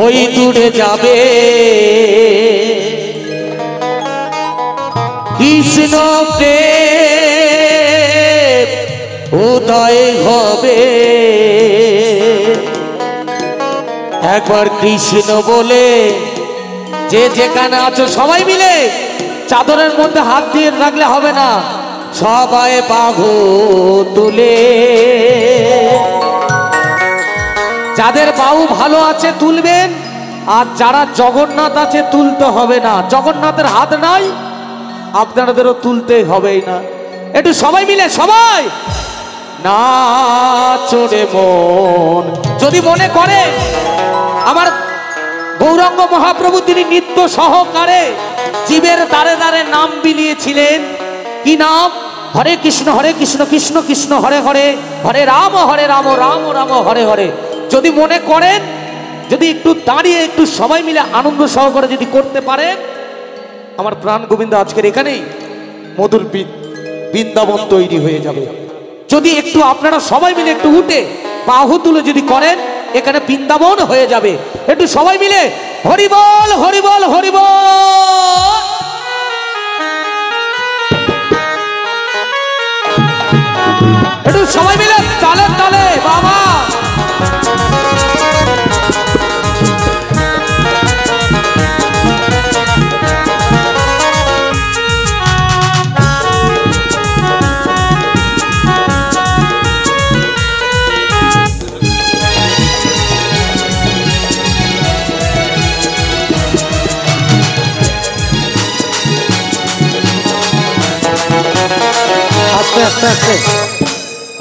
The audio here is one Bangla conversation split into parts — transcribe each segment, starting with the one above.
ওই দূরে যাবে কৃষ্ণ প্রেম উদয় হবে। একবার কৃষ্ণ বলে যে যেখানে আছো সবাই মিলে চাদরের মধ্যে হাত দিয়ে রাখলে হবে না, সবাই বাহু তুলে, যাদের বাহু ভালো আছে তুলবেন, আর যারা জগন্নাথ আছে তুলতে হবে না। জগন্নাথের হাত নাই, আপনাদেরও তুলতে হবেই না। একটু সবাই মিলে সবাই নাচরে মন। যদি মনে করে আমার গৌরাঙ্গ মহাপ্রভু তিনি নিত্য সহকারে জীবের দ্বারে দ্বারে নাম বিলিয়েছিলেন। কি নাম? হরে কৃষ্ণ কৃষ্ণ কৃষ্ণ হরে হরে, হরে রাম রাম রাম হরে হরে। যদি মনে করেন, যদি একটু দাঁড়িয়ে একটু সবাই মিলে আনন্দ সহকারে যদি করতে পারেন, আমার প্রাণ গোবিন্দ আজকের এখানেই মধুর বৃন্দাবন তৈরি হয়ে যাবে। যদি একটু আপনারা সবাই মিলে একটু উঠে বাহু তুলে যদি করেন, এখানে বৃন্দাবন হয়ে যাবে। একটু সবাই মিলে হরি বল হরি বল হরি বল। একটু সবাই মিলে তালে তালে বাবা।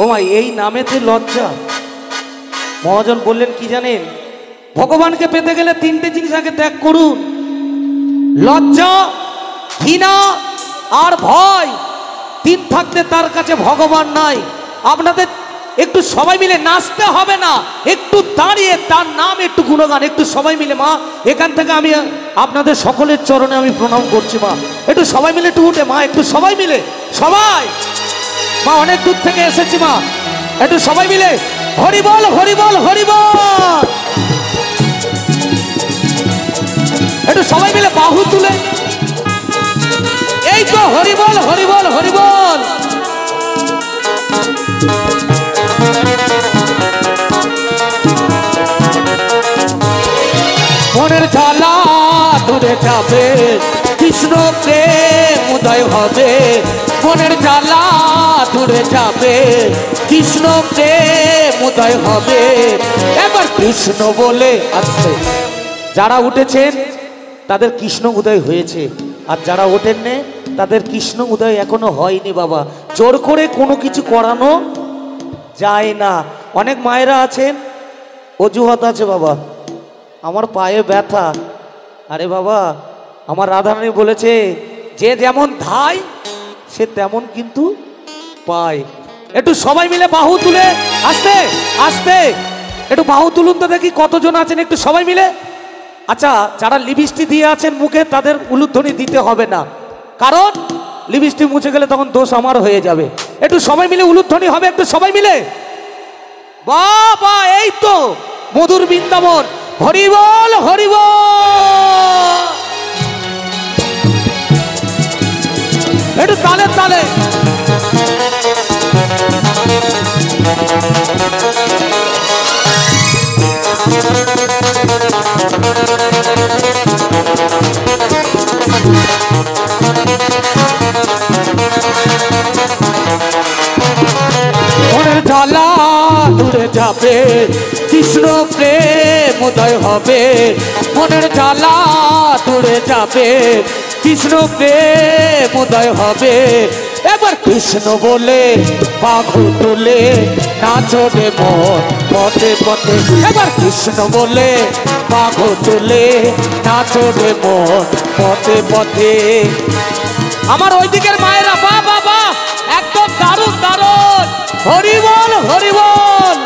ও ভাই, এই নামেতে লজ্জা। মহাজন বললেন কি জানেন? ভগবানকে পেতে গেলে তিনটে জিনিস আগে ত্যাগ করুন, লজ্জা, ঘৃণা আর ভয়। তিন থাকতে তার কাছে ভগবান নাই। আপনাদের একটু সবাই মিলে নাচতে হবে না, একটু দাঁড়িয়ে তার নাম একটু গুণগান, একটু সবাই মিলে। মা, এখান থেকে আমি আপনাদের সকলের চরণে আমি প্রণাম করছি। মা, একটু সবাই মিলে একটু উঠে, মা একটু সবাই মিলে, সবাই। মা অনেক দূর থেকে এসেছি, মা একটু সবাই মিলে হরি বল হরি বল হরি বল। একটু সবাই মিলে বাহু তুলে, এই তো হরি বল হরি বল হরি বল। মনের জ্বালা দূরে যাবে, কৃষ্ণ প্রেম উদয় হবে। মনের জ্বালা দূরে যাবে, কৃষ্ণ প্রেম উদয় হবে। এবার কৃষ্ণ বলে আসছে। যারা উঠেছেন তাদের কৃষ্ণ উদয় হয়েছে, আর যারা ওঠেননি তাদের কৃষ্ণ উদয় এখনো হয়নি। বাবা, জোর করে কোনো কিছু করানো যায় না। অনেক মায়েরা আছেন, অজুহাত আছে, বাবা আমার পায়ে ব্যথা। আরে বাবা, আমার রাধারানী বলেছে যে যেমন ধায় সে তেমন কিন্তু পায়। একটু সবাই মিলে বাহু তুলে আস্তে আস্তে একটু বাহু তুলুন তো দেখি কতজন আছেন, একটু সবাই মিলে। আচ্ছা, যারা লিপস্টিক দিয়ে আছেন মুখে, তাদের উলুধ্বনি দিতে হবে না, কারণ লিপস্টিক মুছে গেলে তখন দোষ আমার হয়ে যাবে। একটু সবাই মিলে উলুধ্বনি হবে, একটু সবাই মিলে। বাবা, এই তো মধুর বৃন্দাবন। হরি বল হরি বল। একটু তালে তালে। মনের জ্বালা দূরে যাবে, কৃষ্ণ প্রেম উদয় হবে। মনের জ্বালা দূরে যাবে, কৃষ্ণ প্রেম উদয় হবে। এবার কৃষ্ণ বলে বাহু তুলে নাচরে মন পথে পথে। এবার কৃষ্ণ বলে বাহু তুলে নাচরে মন পথে পথে। আমার ওই দিকের মায়েরা, বা বাবা একদম দারুণ দারুণ। হরি বল হরি বল।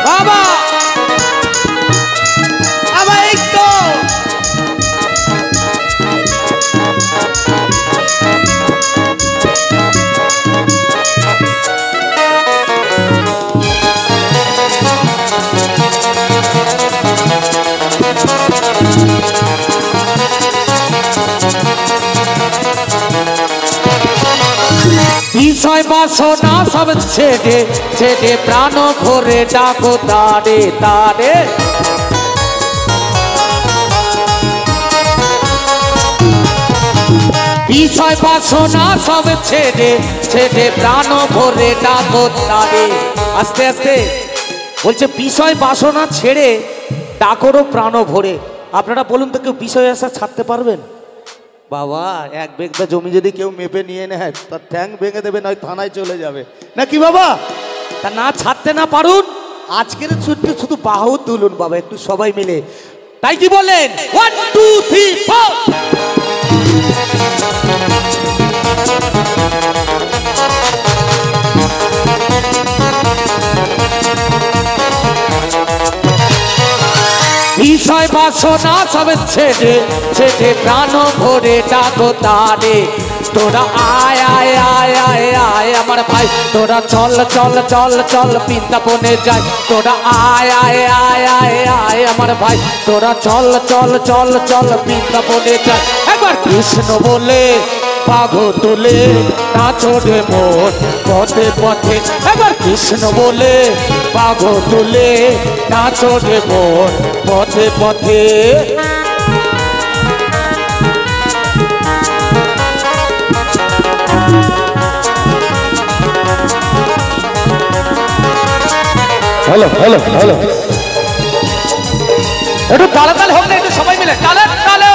বাবা আবার এই তো বিষয় বাসনা সব ছেড়ে ছেড়ে প্রাণ ভরে ডাকো তারে তারে। বিষয় বাসনা সব ছেড়ে ছেড়ে প্রাণ ভরে ডাকো তারে। আস্তে আস্তে বলছে বিষয় বাসনা ছেড়ে ডাকরো প্রাণ ভরে। আপনারা বলুন তো কেউ বিষয় আশা ছাড়তে পারবেন? বাবা এক বিঘা জমি যদি কেউ মেপে নিয়ে নেয় তার ঠ্যাং ভেঙে দেবে, নয় থানায় চলে যাবে নাকি বাবা? তা না ছাড়তে না পারুন আজকের ছুটি শুধু বাহু তুলুন বাবা একটু সবাই মিলে, তাই কি বলেন? 1 2 3 4। বিষয় বাসনা সব ছেড়ে ছেড়ে প্রাণ ভরে ডাকো তারে। তোরা আয় আয় আয় আয় আয় আমার ভাই, তোরা চল চল চল চল বৃন্দাবনে যাই। তোরা আয় আয় আয় আয় আয় আমার ভাই, তোরা চল চল চল চল বৃন্দাবনে যাই। একবার কৃষ্ণ বলে পাগ তুলে নাচো রে মন পথে পথে। একবার কৃষ্ণ বলে পাগ তুলে নাচো রে মন পথে পথে। হ্যালো হ্যালো হ্যালো, একটু তালে তালে হোক না, একটু সবাই মিলে তালে তালে।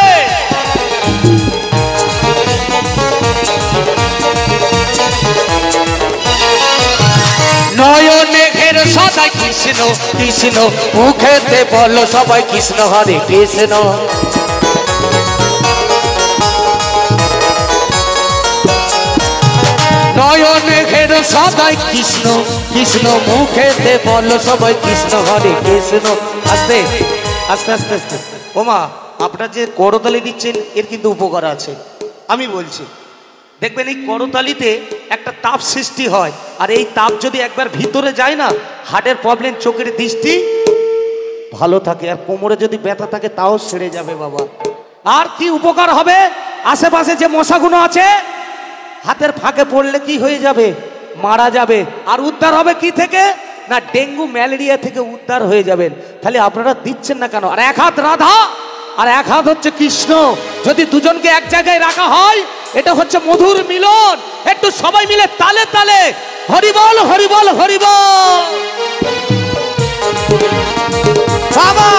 নয়নে ঘের সদাই কৃষ্ণ কৃষ্ণ, মুখেতে বলো সবাই কৃষ্ণ হরে কৃষ্ণ। নয়নে ঘের সদাই কৃষ্ণ কৃষ্ণ, মুখেতে বলো সবাই কৃষ্ণ হরে কৃষ্ণ। আস্তে আস্তে আস্তে আস্তে। ওমা আপনার যে করতালি দিচ্ছেন এর কিন্তু উপকার আছে, আমি বলছি। দেখবেন এই করতালিতে একটা তাপ সৃষ্টি হয়, আর এই তাপ যদি একবার ভিতরে যায় না, হার্টের প্রবলেম, চোখের দৃষ্টি ভালো থাকে, আর কোমরে যদি ব্যথা থাকে তাও সেরে যাবে বাবা। আর কি উপকার হবে? আশেপাশে যে মশাগুলো আছে হাতের ফাঁকে পড়লে কি হয়ে যাবে? মারা যাবে। আর উদ্ধার হবে কি থেকে? না ডেঙ্গু ম্যালেরিয়া থেকে উদ্ধার হয়ে যাবেন। তাহলে আপনারা দিচ্ছেন না কেন? আর এক হাত রাধা আর এক হাত হচ্ছে কৃষ্ণ, যদি দুজনকে এক জায়গায় রাখা হয় এটা হচ্ছে মধুর মিলন। একটু সবাই মিলে তালে তালে হরিবল হরিবল হরিবল বাবা।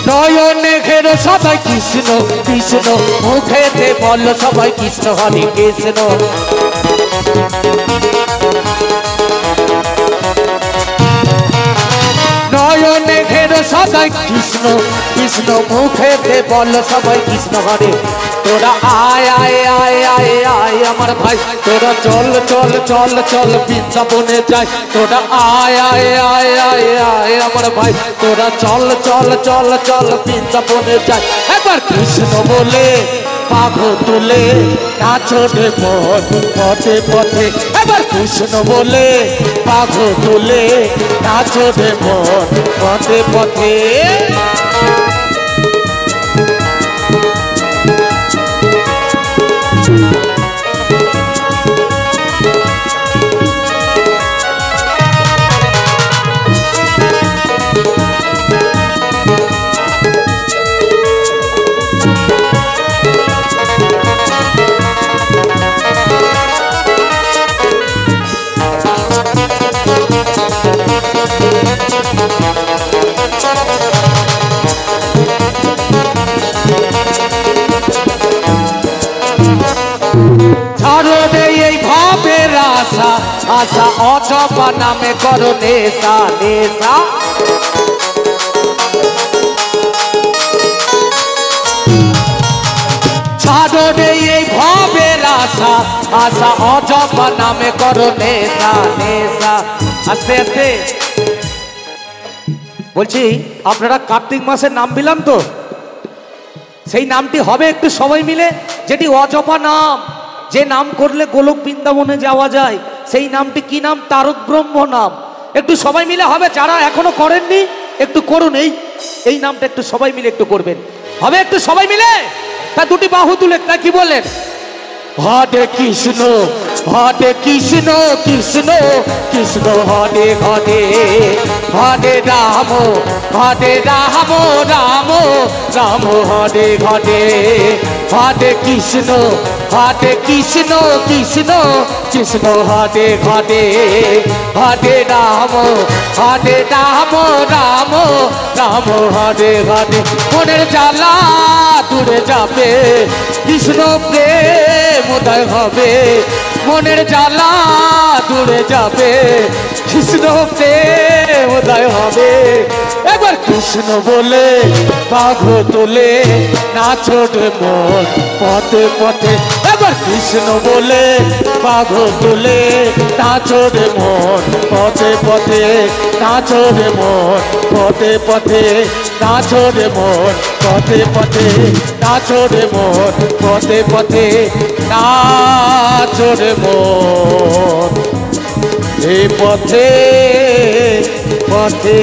নয়নে ঘের সবাই কৃষ্ণ কৃষ্ণ, মুখেতে বলো সবাই কৃষ্ণ হরে কৃষ্ণ। নয়নে ঘের সবাই কৃষ্ণ কৃষ্ণ, মুখেতে বলো সবাই কৃষ্ণ হরে। তোরা আয় আয় আয় আয় আয় আমার ভাই, তোরা চল চল চল চল বৃন্দাবনে যাই। তোরা আয় আয় আয় আয় আয় আমার ভাই, তোরা চল চল চল চল বৃন্দাবনে যাই। একবার কৃষ্ণ বলে পাগ তুলে নাচো রে মন পথে পথে। একবার কৃষ্ণ বলে পাগ তুলে নাচো রে মন পথে পথে। আশা আশা অজবা নামে করো নেশা নেশা। ছাড়ো রে এই ভবের আশা আশা অজবা নামে করো নেশা নেশা। আস্তে আস্তে বলছি, আপনারা কার্তিক মাসের নাম দিলাম তো, সেই নামটি হবে একটু সবাই মিলে, যেটি অজপা নাম, যে নাম করলে গোলক বৃন্দাবনে যাওয়া যায়, সেই নামটি কি নাম? তারক ব্রহ্ম নাম। একটু সবাই মিলে হবে, যারা এখনো করেননি একটু করুন, এই নামটা একটু সবাই মিলে একটু করবেন, হবে একটু সবাই মিলে। তা দুটি বাহু তুলে তা কি বলেন? হরে কৃষ্ণ কৃষ্ণ কৃষ্ণ হরে হরে, হরে রাম রাম রাম হরে হরে, হরে কৃষ্ণ কৃষ্ণ কৃষ্ণ কৃষ্ণ হরে হরে, হরে রাম রাম রাম হরে হরে। মনের জ্বালা দূরে যাবে, কৃষ্ণ প্রেম উদয় হবে, মনের জ্বালা দূরে যাবে, কৃষ্ণ প্রেম উদয় হবে। একবার কৃষ্ণ বলে বাঘ তোলে নাচো রে মন পথে পথে, একবার কৃষ্ণ বলে বাঘ তোলে নাচো রে মন পথে পথে, নাচো রে মন পথে পথে, নাচো রে মন পথে পথে, নাচো রে মন পথে পথে, নাচো রে মন এই পথে পথে।